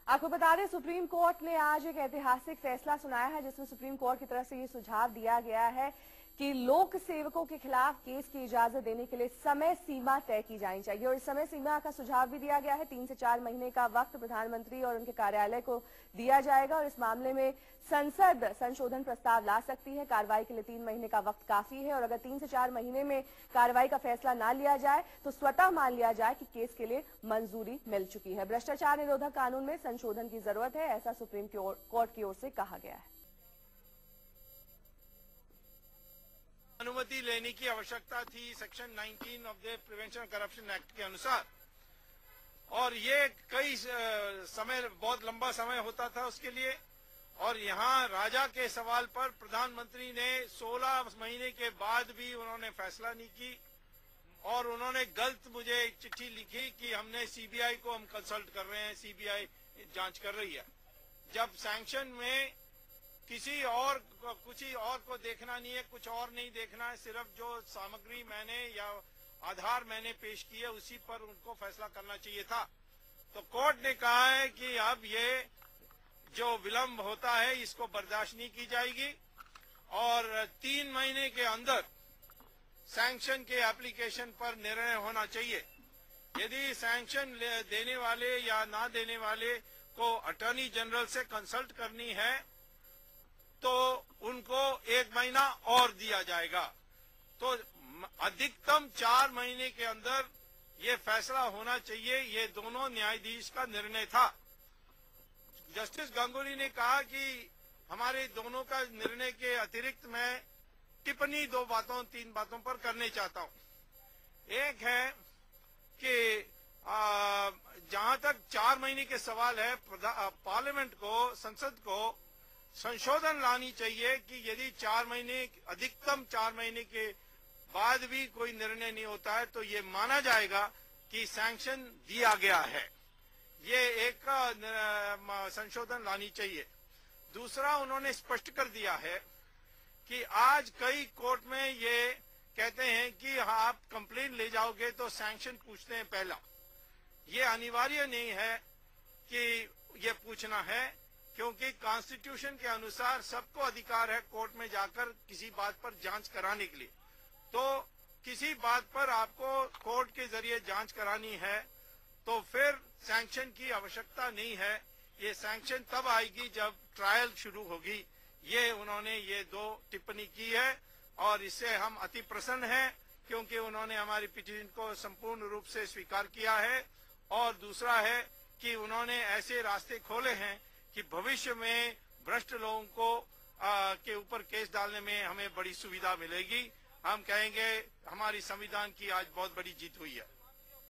आपको बता दें, सुप्रीम कोर्ट ने आज एक ऐतिहासिक फैसला सुनाया है, जिसमें सुप्रीम कोर्ट की तरफ से ये सुझाव दिया गया है कि लोक सेवकों के खिलाफ केस की इजाजत देने के लिए समय सीमा तय की जानी चाहिए। और इस समय सीमा का सुझाव भी दिया गया है। 3 से 4 महीने का वक्त प्रधानमंत्री और उनके कार्यालय को दिया जाएगा और इस मामले में संसद संशोधन प्रस्ताव ला सकती है। कार्रवाई के लिए 3 महीने का वक्त काफी है और अगर 3 से 4 महीने में कार्रवाई का फैसला ना लिया जाए तो स्वतः मान लिया जाए कि केस के लिए मंजूरी मिल चुकी है। भ्रष्टाचार निरोधक कानून में संशोधन की जरूरत है, ऐसा सुप्रीम कोर्ट की ओर से कहा गया है। अनुमति लेने की आवश्यकता थी section 19 of the prevention corruption act के अनुसार, और ये कई समय, बहुत लंबा समय होता था उसके लिए। और यहाँ राजा के सवाल पर प्रधानमंत्री ने 16 महीने के बाद भी उन्होंने फैसला नहीं की और उन्होंने गलत मुझे एक चिट्ठी लिखी कि हमने सीबीआई को हम कंसल्ट कर रहे हैं, सीबीआई जांच कर रही है। जब सैंक्शन में किसी और को देखना नहीं है, कुछ और नहीं देखना है, सिर्फ जो सामग्री मैंने या आधार मैंने पेश किए उसी पर उनको फैसला करना चाहिए था। तो कोर्ट ने कहा है कि अब ये जो विलंब होता है इसको बर्दाश्त नहीं की जाएगी और 3 महीने के अंदर सैंक्शन के एप्लीकेशन पर निर्णय होना चाहिए। यदि सैंक्शन देने वाले या ना देने वाले को अटॉर्नी जनरल से कंसल्ट करनी है तो उनको 1 महीना और दिया जाएगा। तो अधिकतम 4 महीने के अंदर ये फैसला होना चाहिए। ये दोनों न्यायाधीश का निर्णय था। जस्टिस गांगुली ने कहा कि हमारे दोनों का निर्णय के अतिरिक्त मैं टिप्पणी 3 बातों पर करने चाहता हूं। एक है कि जहां तक 4 महीने के सवाल है, पार्लियामेंट को, संसद को संशोधन लानी चाहिए कि यदि 4 महीने, अधिकतम 4 महीने के बाद भी कोई निर्णय नहीं होता है तो ये माना जाएगा कि सैंक्शन दिया गया है। ये एक संशोधन लानी चाहिए। दूसरा, उन्होंने स्पष्ट कर दिया है कि आज कई कोर्ट में ये कहते हैं कि आप कंप्लेन ले जाओगे तो सैंक्शन पूछते हैं पहला। ये अनिवार्य नहीं है कि ये पूछना है, क्योंकि कॉन्स्टिट्यूशन के अनुसार सबको अधिकार है कोर्ट में जाकर किसी बात पर जांच कराने के लिए। तो किसी बात पर आपको कोर्ट के जरिए जांच करानी है तो फिर सैंक्शन की आवश्यकता नहीं है। ये सैंक्शन तब आएगी जब ट्रायल शुरू होगी। ये उन्होंने ये 2 टिप्पणी की है और इससे हम अति प्रसन्न हैं, क्योंकि उन्होंने हमारी पिटीशन को संपूर्ण रूप से स्वीकार किया है। और दूसरा है कि उन्होंने ऐसे रास्ते खोले हैं कि भविष्य में भ्रष्ट लोगों को के ऊपर केस डालने में हमें बड़ी सुविधा मिलेगी। हम कहेंगे हमारी संविधान की आज बहुत बड़ी जीत हुई है।